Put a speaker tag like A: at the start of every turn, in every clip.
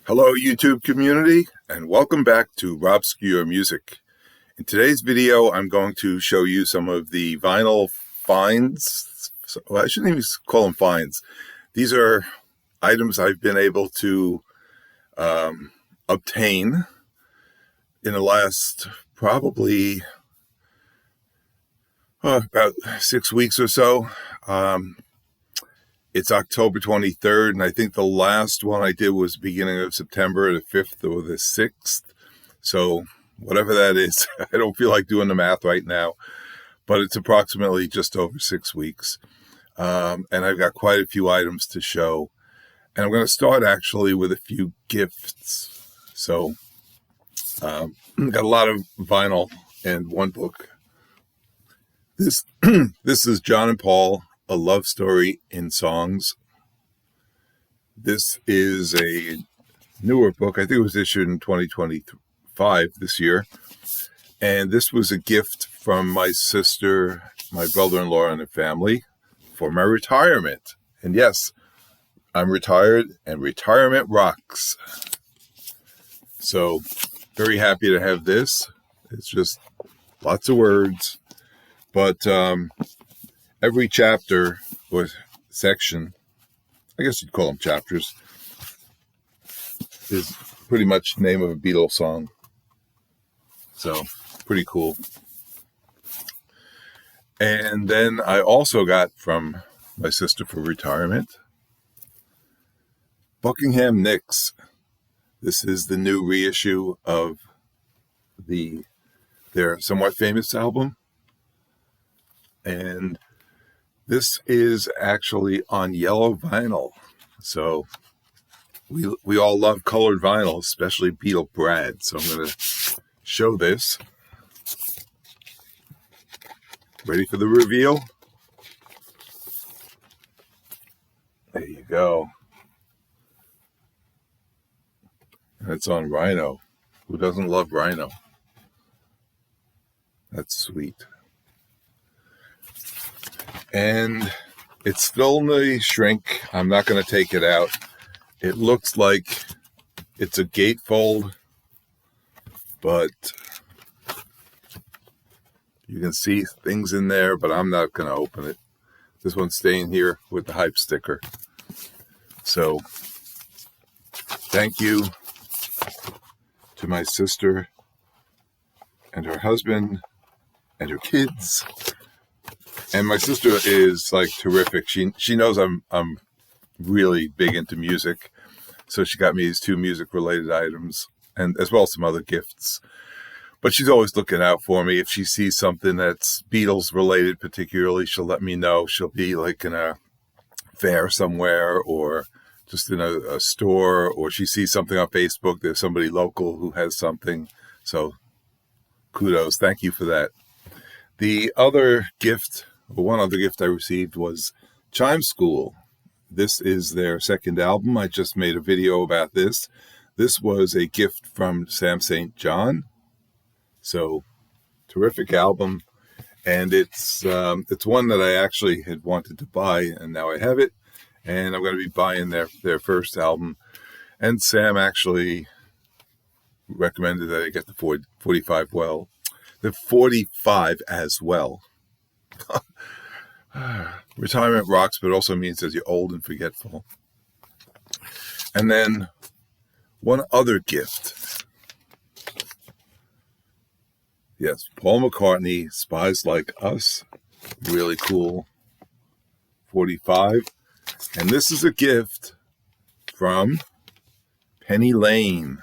A: Hello YouTube community, and welcome back to Robscure Music. In today's video, I'm going to show you some of the vinyl finds. I shouldn't even call them finds. These are items I've been able to obtain in the last probably about 6 weeks or so. It's October 23rd, and I think the last one I did was beginning of September, the 5th or the 6th. So whatever that is, I don't feel like doing the math right now, but it's approximately just over 6 weeks. And I've got quite a few items to show. And I'm going to start actually with a few gifts. So got a lot of vinyl and one book. This is John and Paul, A Love Story in Songs. This is a newer book. I think it was issued in 2025 this year. And this was a gift from my sister, my brother-in-law, and their family for my retirement. And yes, I'm retired, and retirement rocks. So very happy to have this. It's just lots of words. But every chapter or section, I guess you'd call them chapters, is pretty much the name of a Beatles song. So pretty cool. And then I also got from my sister for retirement, Buckingham Nicks. This is the new reissue of their somewhat famous album. And this is actually on yellow vinyl. So we all love colored vinyl, especially Beatle Brad. So I'm going to show this. Ready for the reveal? There you go. And it's on Rhino. Who doesn't love Rhino? That's sweet. And it's still in the shrink. I'm not going to take it out. It looks like it's a gatefold, but you can see things in there, but I'm not going to open it. This one's staying here with the hype sticker. So thank you to my sister and her husband and her kids. And my sister is like terrific. She knows I'm really big into music. So she got me these two music related items, and as well as some other gifts. But she's always looking out for me. If she sees something that's Beatles related particularly, she'll let me know. She'll be like in a fair somewhere or just in a store, or she sees something on Facebook. There's somebody local who has something. So kudos. Thank you for that. The other gift, or one other gift I received was Chime School. This is their second album. I just made a video about this. This was a gift from Sam St. John. So terrific album. And it's one that I actually had wanted to buy, and now I have it. And I'm going to be buying their first album. And Sam actually recommended that I get the 45 as well. Retirement rocks, but it also means that you're old and forgetful. And then one other gift. Yes, Paul McCartney, Spies Like Us. Really cool. 45. And this is a gift from Penny Lane.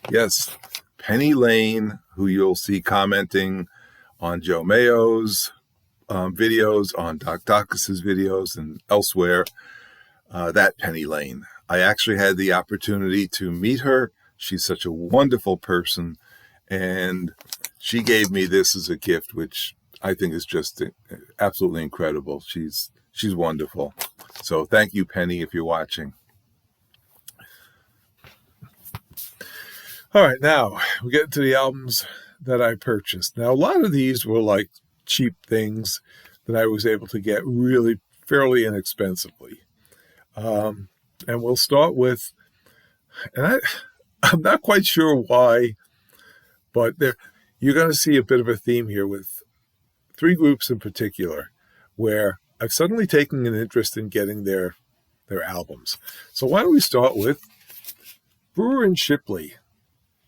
A: Yes, Penny Lane, who you'll see commenting on Joe Mayo's videos, on Doc Dacus's videos, and elsewhere. That Penny Lane. I actually had the opportunity to meet her. She's such a wonderful person, and she gave me this as a gift, which I think is just absolutely incredible. She's wonderful. So thank you, Penny, if you're watching. All right, now we get to the albums that I purchased. Now, a lot of these were like cheap things that I was able to get really fairly inexpensively. And we'll start with And I'm not quite sure why, but you're going to see a bit of a theme here with three groups in particular, where I've suddenly taken an interest in getting their albums. So why don't we start with Brewer and Shipley,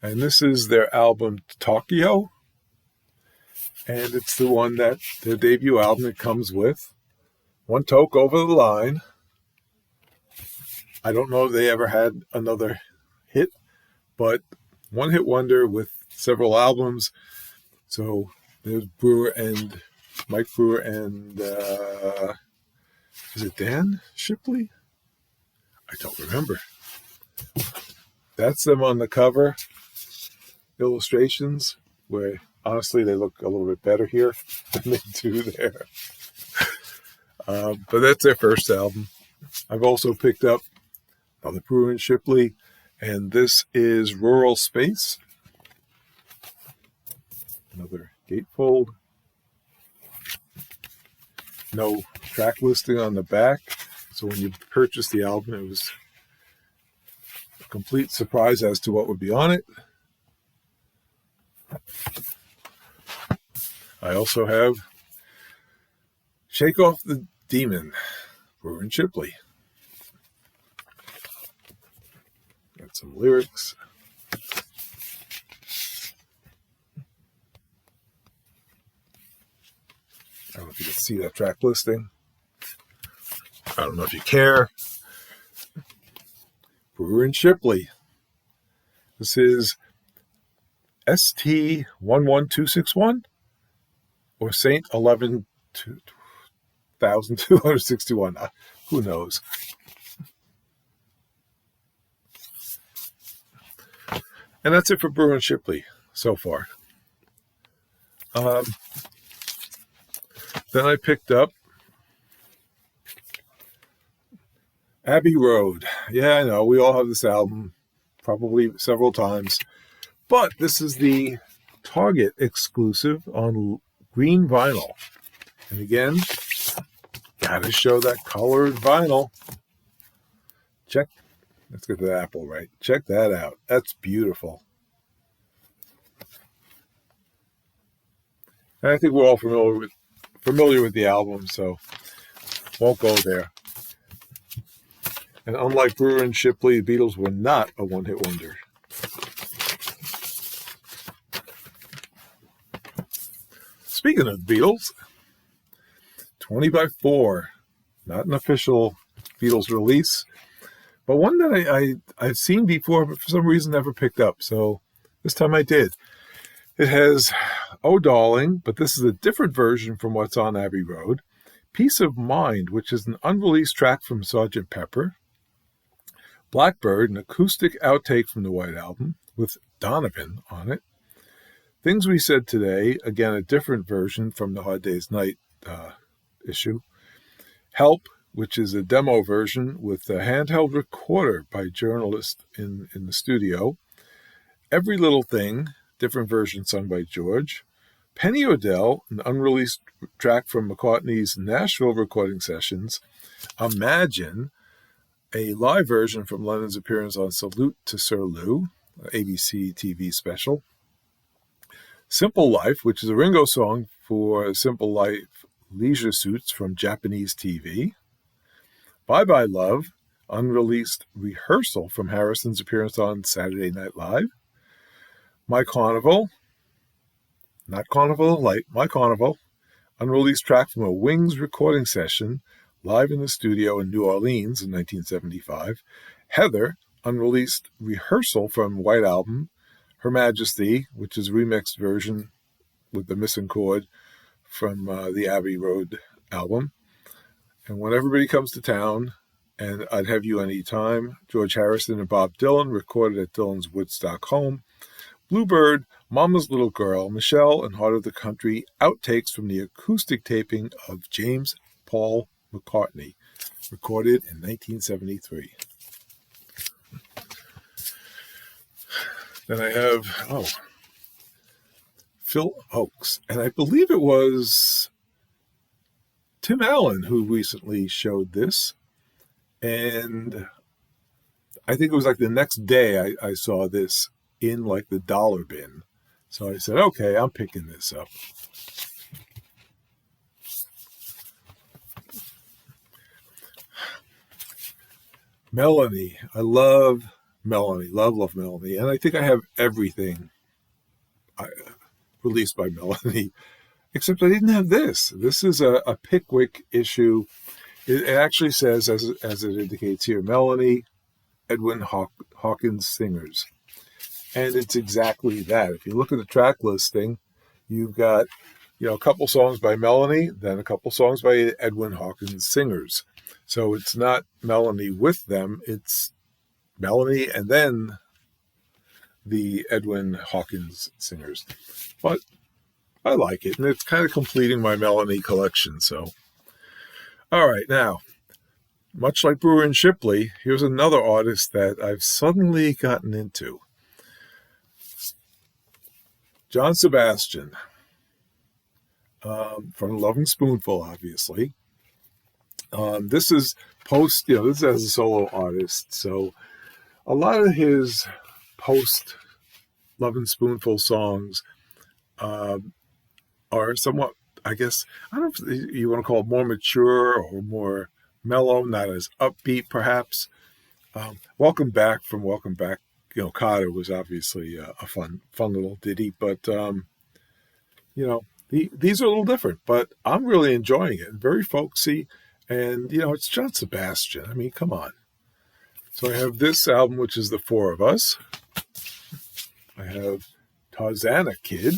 A: and this is their album Tokyo, and it's the one that their debut album it comes with. One toke over the line. I don't know if they ever had another hit, but one hit wonder with several albums. So there's Brewer and Mike Brewer and is it Dan Shipley? I don't remember. That's them on the cover illustrations, where honestly they look a little bit better here than they do there. But that's their first album. I've also picked up the Brewer and Shipley, and this is Rural Space. Another gatefold. No track listing on the back, so when you purchased the album, it was a complete surprise as to what would be on it. I also have Shake Off the Demon, Brewer and Shipley. Got some lyrics. I don't know if you can see that track listing. I don't know if you care. Brewer and Shipley. This is ST11261 or Saint 11,261. Who knows? And that's it for Brewer and Shipley so far. Then I picked up Abbey Road. Yeah, I know. We all have this album probably several times. But this is the Target exclusive on green vinyl. And again, gotta show that colored vinyl. Check. Let's get the apple right. Check that out. That's beautiful. And I think we're all familiar with the album, so won't go there. And unlike Brewer and Shipley, the Beatles were not a one-hit wonder. Speaking of Beatles, 20 by 4, not an official Beatles release, but one that I've seen before, but for some reason never picked up. So this time I did. It has Oh Darling, but this is a different version from what's on Abbey Road. Peace of Mind, which is an unreleased track from Sgt. Pepper. Blackbird, an acoustic outtake from the White Album with Donovan on it. Things We Said Today, again a different version from the Hard Day's Night issue. Help, which is a demo version with a handheld recorder by journalists in the studio. Every Little Thing, different version sung by George. Penny O'Dell, an unreleased track from McCartney's Nashville recording sessions. Imagine, a live version from Lennon's appearance on Salute to Sir Lou, ABC TV special. Simple Life, which is a Ringo song for Simple Life leisure suits from Japanese TV. Bye Bye Love, unreleased rehearsal from Harrison's appearance on Saturday Night Live. My Carnival, not Carnival of Light, My Carnival, unreleased track from a Wings recording session live in the studio in New Orleans in 1975. Heather, unreleased rehearsal from White Album. Her Majesty, which is a remixed version with the missing chord from the Abbey Road album. And When Everybody Comes to Town, and I'd Have You Any Time, George Harrison and Bob Dylan, recorded at Dylan's Woodstock home. Bluebird, Mama's Little Girl, Michelle, and Heart of the Country, outtakes from the acoustic taping of James Paul McCartney, recorded in 1973. Then I have, Phil Ochs, and I believe it was Tim Allen who recently showed this, and I think it was like the next day I saw this in like the dollar bin. So I said, okay, I'm picking this up. Melanie. I love Melanie. Love Melanie. And I think I have everything released by Melanie, except I didn't have this. This is a Pickwick issue. It actually says, as it indicates here, Melanie Edwin Hawkins Singers. And it's exactly that. If you look at the track listing, you've got, a couple songs by Melanie, then a couple songs by Edwin Hawkins Singers. So it's not Melanie with them, it's Melanie and then the Edwin Hawkins Singers. But I like it, and it's kind of completing my Melanie collection. So, all right, now, much like Brewer and Shipley, here's another artist that I've suddenly gotten into. John Sebastian, from Loving Spoonful, obviously. This is post, this is as a solo artist. So a lot of his post Loving Spoonful songs are somewhat, I guess, I don't know if you want to call it more mature or more mellow, not as upbeat, perhaps. Welcome Back, Kotter was obviously a fun little ditty, but, these are a little different, but I'm really enjoying it. Very folksy, and, it's John Sebastian. I mean, come on. So I have this album, which is The Four of Us. I have Tarzana Kid.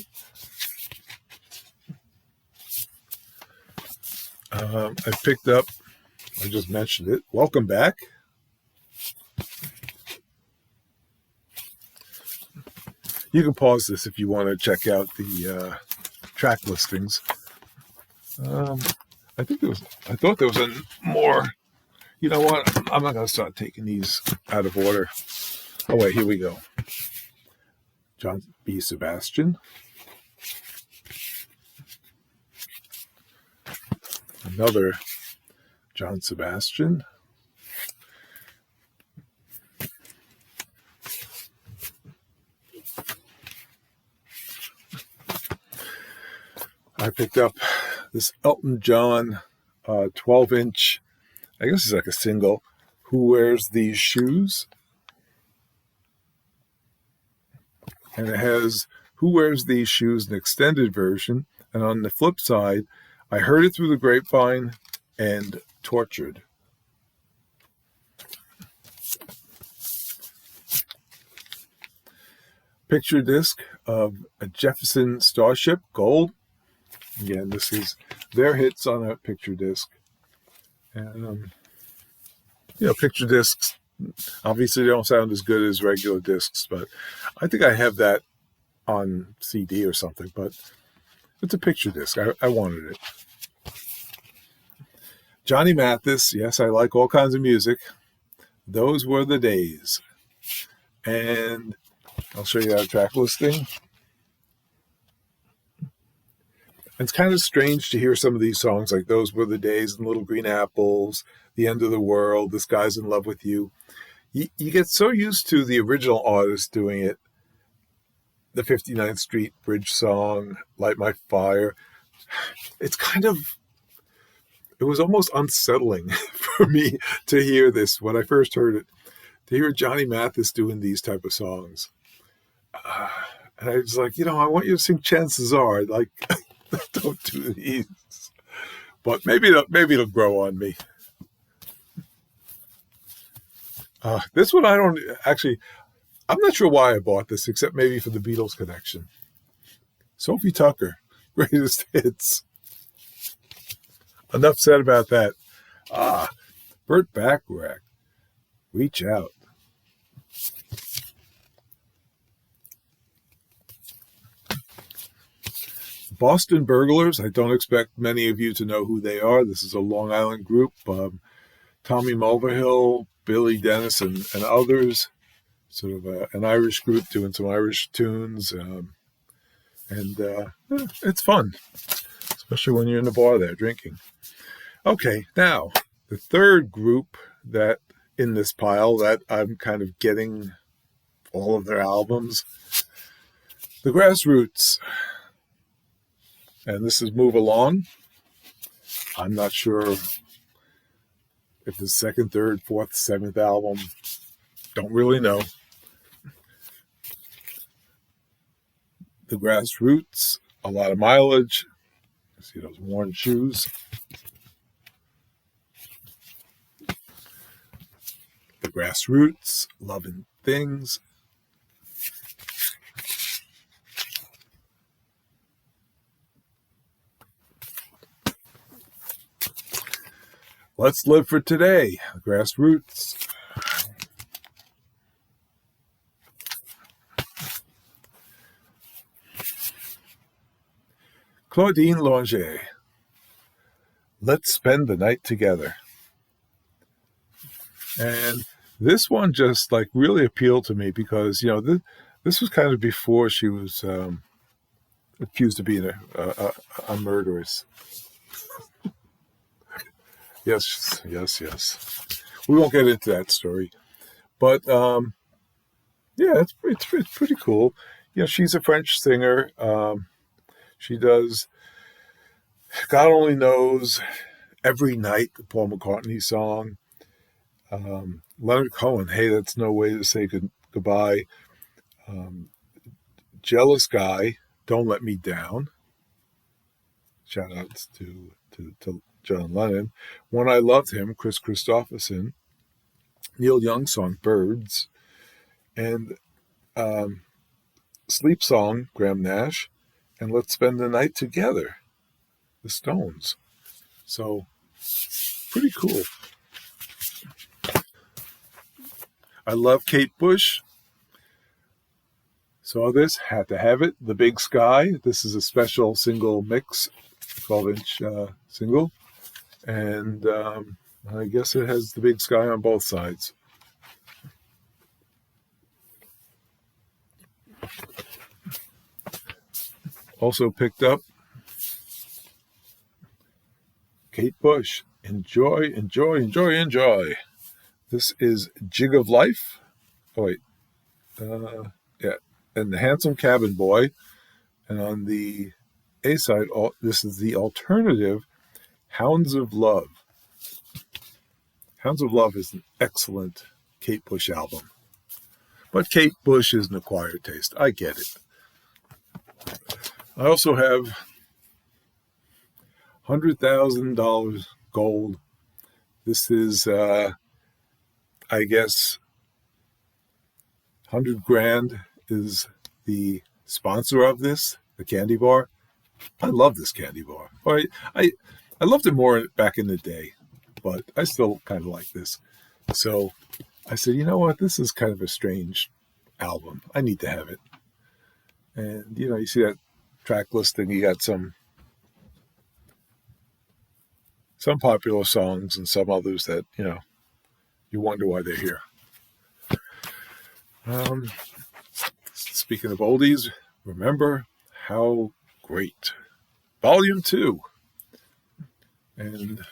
A: I picked up, I just mentioned it, Welcome Back. You can pause this if you want to check out the track listings. I thought there was a more. You know what? I'm not going to start taking these out of order. Oh wait, here we go. John B. Sebastian. Another John Sebastian. I picked up this Elton John 12-inch, I guess it's like a single, Who Wears These Shoes? And it has Who Wears These Shoes, an extended version. And on the flip side, I Heard It Through the Grapevine and Tortured. Picture disc of a Jefferson Starship Gold. Again, this is their hits on a picture disc. And, picture discs obviously don't sound as good as regular discs, but I think I have that on CD or something, but it's a picture disc. I wanted it. Johnny Mathis, yes, I like all kinds of music. Those Were the Days. And I'll show you our track listing. It's kind of strange to hear some of these songs like Those Were the Days and Little Green Apples, The End of the World, This Guy's in Love with You. You get so used to the original artist doing it. The 59th Street Bridge song, Light My Fire. It was almost unsettling for me to hear this when I first heard it, to hear Johnny Mathis doing these type of songs. And I was like, I want you to sing Chances Are. Like, don't do these. But maybe it'll grow on me. This one I'm not sure why I bought this, except maybe for the Beatles connection. Sophie Tucker, Greatest Hits. Enough said about that. Burt Bacharach, Reach Out. Boston Burglars, I don't expect many of you to know who they are. This is a Long Island group. Tommy Mulvihill, Billy Dennis, and others. Sort of an Irish group doing some Irish tunes. It's fun, especially when you're in the bar there drinking. Okay, now, the third group that in this pile that I'm kind of getting all of their albums. The Grassroots, and this is Move Along. I'm not sure if the second, third, fourth, seventh album. Don't really know. The Grassroots, a lot of mileage. See those worn shoes. The Grassroots, Loving Things. Let's Live for Today, The Grassroots. Claudine Longet, Let's Spend the Night Together. And this one just like really appealed to me because, you know, this was kind of before she was accused of being a murderess. Yes. We won't get into that story. But, yeah, it's pretty cool. You know, she's a French singer. She does God Only Knows, Every Night, the Paul McCartney song. Leonard Cohen, Hey, That's No Way to Say Goodbye. Jealous Guy, Don't Let Me Down. Shout outs to John Lennon. When I Loved Him, Chris Christopherson. Neil Young song, Birds. And Sleep Song, Graham Nash. And Let's Spend the Night Together, the Stones. So, pretty cool. I love Kate Bush. Saw this, had to have it. The Big Sky. This is a special single mix, 12-inch single. And I guess it has the big sky on both sides. Also picked up Kate Bush. Enjoy. This is Jig of Life. Oh, wait. Yeah. And The Handsome Cabin Boy. And on the A side, this is the alternative, Hounds of Love. Hounds of Love is an excellent Kate Bush album. But Kate Bush is an acquired taste. I get it. I also have $100,000 gold. This is, I guess, 100 grand is the sponsor of this, the candy bar. I love this candy bar. I loved it more back in the day, but I still kind of like this. So I said, you know what? This is kind of a strange album. I need to have it. And, you know, you see that track listing, you got some popular songs and some others that, you know, you wonder why they're here. Speaking of oldies, Remember How Great, Volume 2. And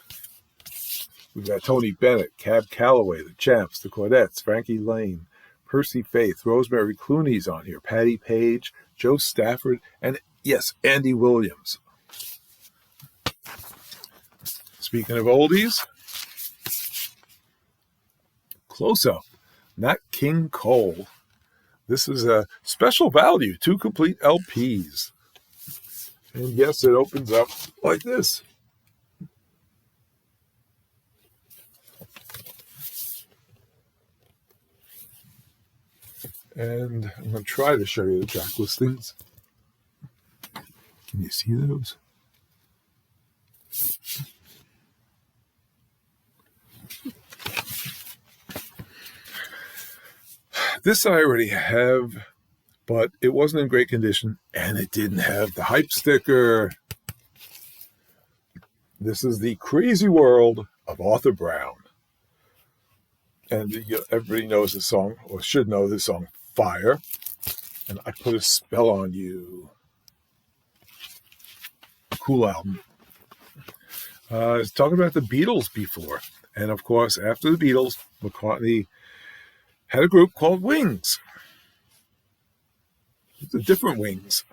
A: we've got Tony Bennett, Cab Calloway, The Champs, The Chordettes, Frankie Lane, Percy Faith, Rosemary Clooney's on here, Patti Page, Joe Stafford, and yes, Andy Williams. Speaking of oldies, Close Up, Nat King Cole. This is a special value, 2 complete LPs. And yes, it opens up like this. And I'm going to try to show you the track listings. Can you see those? This I already have, but it wasn't in great condition, and it didn't have the hype sticker. This is The Crazy World of Arthur Brown. And everybody knows this song, or should know this song, Fire. And I Put a Spell on You. Cool album. I was talking about the Beatles before. And of course, after the Beatles, McCartney had a group called Wings. The different Wings.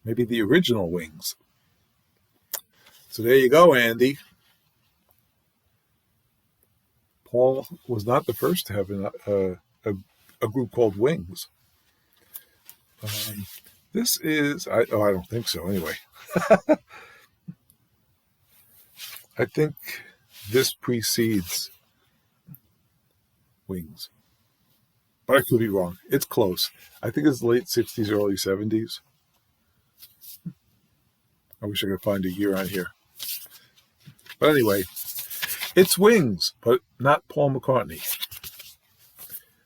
A: Maybe the original Wings. So there you go, Andy. Paul was not the first to have a group called Wings. This is, I don't think so anyway. I think this precedes Wings. But I could be wrong. It's close. I think it's late 60s, early 70s. I wish I could find a year on here. But anyway, it's Wings, but not Paul McCartney.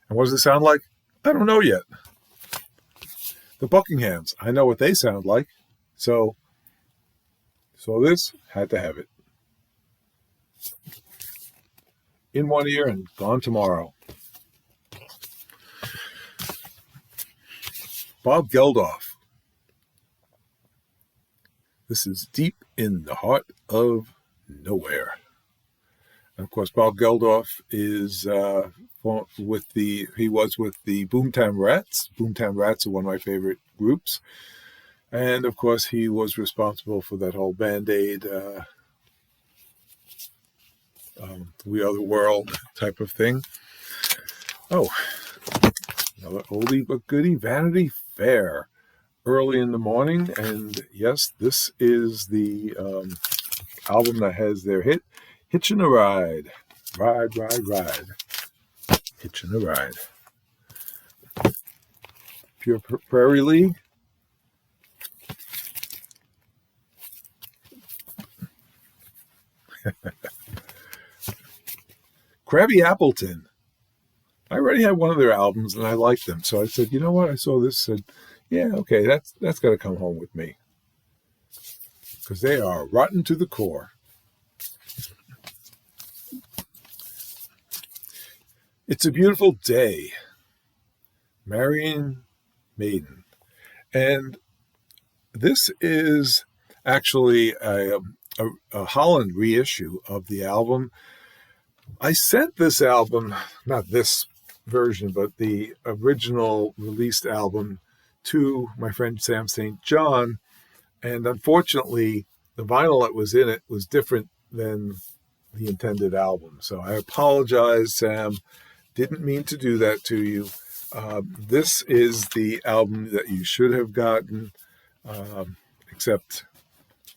A: And what does it sound like? I don't know yet. The Buckinghams, I know what they sound like. So this had to have it. In one ear and gone tomorrow. Bob Geldof. This is Deep in the Heart of Nowhere. And of course, Bob Geldof is with the Boomtown Rats. Boomtown Rats are one of my favorite groups. And of course, he was responsible for that whole Band-Aid, We Are the World type of thing. Oh, another oldie but goodie, Vanity Fair. Early in the morning, and yes, this is the album that has their hit, Hitchin' a Ride. Ride, ride, ride. Hitchin' a Ride. Pure Prairie League. Krabby Appleton. I already had one of their albums, and I liked them, so I said, you know what? I saw this, said, yeah, okay, that's got to come home with me. Because they are rotten to the core. It's a Beautiful Day. Marion Maiden. And this is actually a Holland reissue of the album. I sent this album, not this version, but the original released album, to my friend Sam St. John, and unfortunately the vinyl that was in it was different than the intended album. So I apologize, Sam. Didn't mean to do that to you. This is the album that you should have gotten, except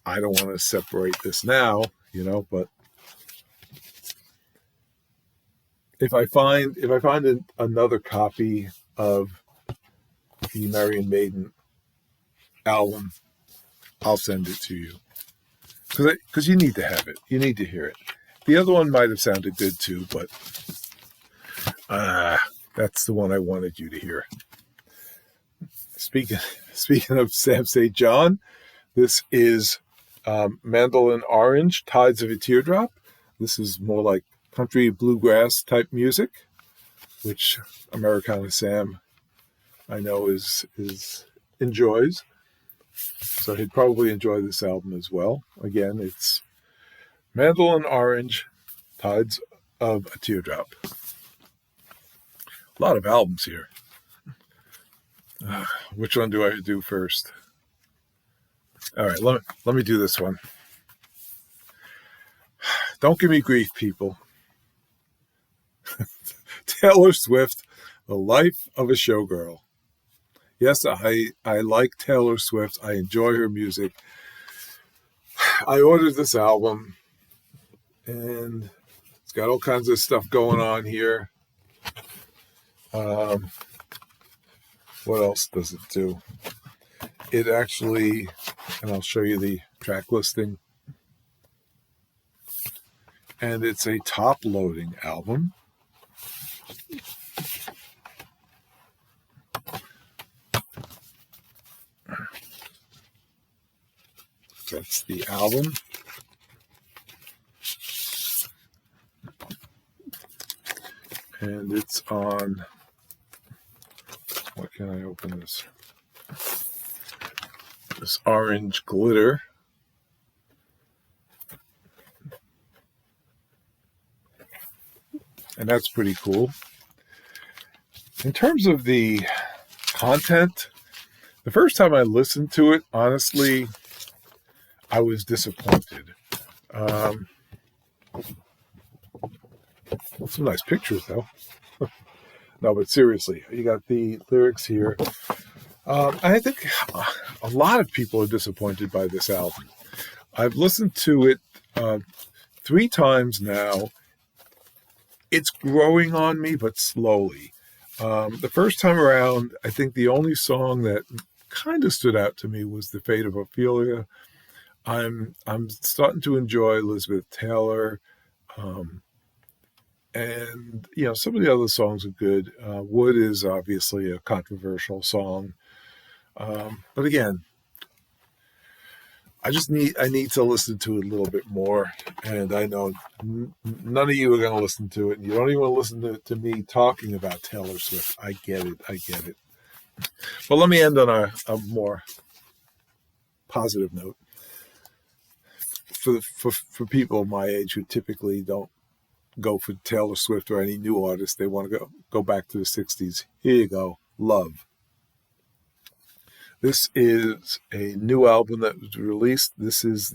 A: I don't want to separate this now, but if I find another copy of the Marion Maiden album, I'll send it to you. Because you need to have it. You need to hear it. The other one might have sounded good too, but that's the one I wanted you to hear. Speaking of Sam St. John, this is Mandolin Orange, Tides of a Teardrop. This is more like country bluegrass type music, which Americana Sam, I know, enjoys. So he'd probably enjoy this album as well. Again, it's Mandolin Orange, Tides of a Teardrop. A lot of albums here. Which one do I do first? All right, let me do this one. Don't give me grief, people. Taylor Swift, The Life of a Showgirl. Yes, I like Taylor Swift. I enjoy her music. I ordered this album, and it's got all kinds of stuff going on here. What else does it do? It actually, and I'll show you the track listing, and it's a top-loading album. That's the album. And it's on, what can I open this? This orange glitter. and that's pretty cool. In terms of the content, the first time I listened to it, honestly, I was disappointed. Some nice pictures, though. No, but seriously, you got the lyrics here. I think a lot of people are disappointed by this album. I've listened to it 3 times now. It's growing on me, but slowly. The first time around, I think the only song that kind of stood out to me was The Fate of Ophelia. I'm starting to enjoy Elizabeth Taylor. And, some of the other songs are good. Wood is obviously a controversial song. But again, I need to listen to it a little bit more. And I know none of you are going to listen to it. And you don't even want to listen to me talking about Taylor Swift. I get it. But let me end on a more positive note. For people my age who typically don't go for Taylor Swift or any new artist, they want to go back to the 60s. Here you go. Love. This is a new album that was released. This is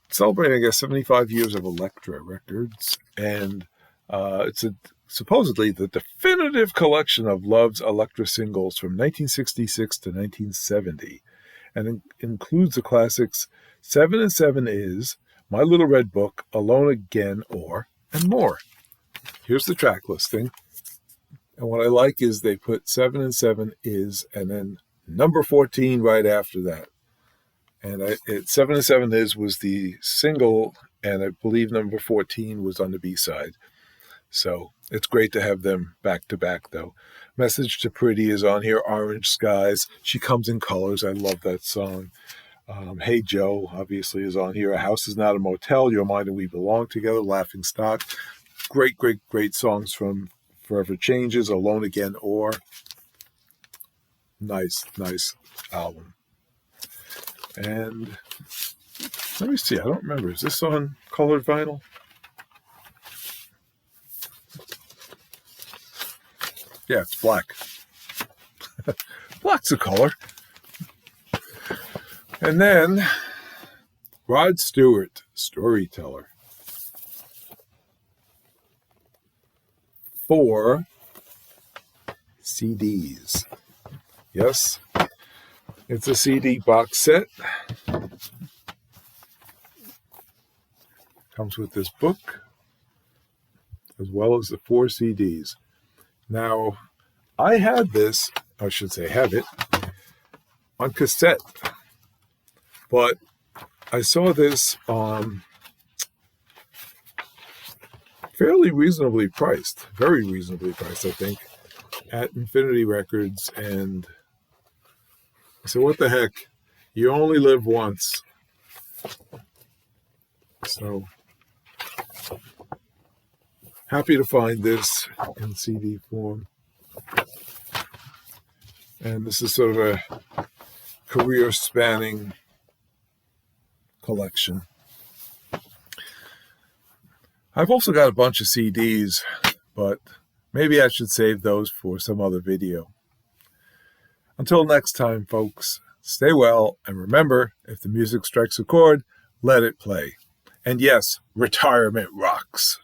A: celebrating, I guess, 75 years of Elektra Records. And it's supposedly the definitive collection of Love's Elektra singles from 1966 to 1970. And includes the classics 7 and 7 Is, My Little Red Book, Alone Again, and more. Here's the track listing. And what I like is they put 7 and 7 Is, and then number 14 right after that. And 7 and 7 Is was the single, and I believe number 14 was on the B-side. So it's great to have them back to back, though. Message to Pretty is on here. Orange Skies. She Comes in Colors. I love that song. Hey Joe, obviously, is on here. A House Is Not a Motel. Your Mind and We Belong Together. Laughing Stock. Great songs from Forever Changes. Alone Again, Nice album. And let me see. I don't remember. Is this on colored vinyl? Yeah, it's black. Black's a color. And then Rod Stewart, Storyteller. 4 CDs. Yes, it's a CD box set. Comes with this book, as well as the 4 CDs. Now, I had this, I should say have it, on cassette. But I saw this fairly reasonably priced, very reasonably priced, I think, at Infinity Records. And I said, what the heck? You only live once. So happy to find this in CD form. And this is sort of a career-spanning collection. I've also got a bunch of CDs, but maybe I should save those for some other video. Until next time, folks, stay well, and remember, if the music strikes a chord, let it play. And yes, retirement rocks.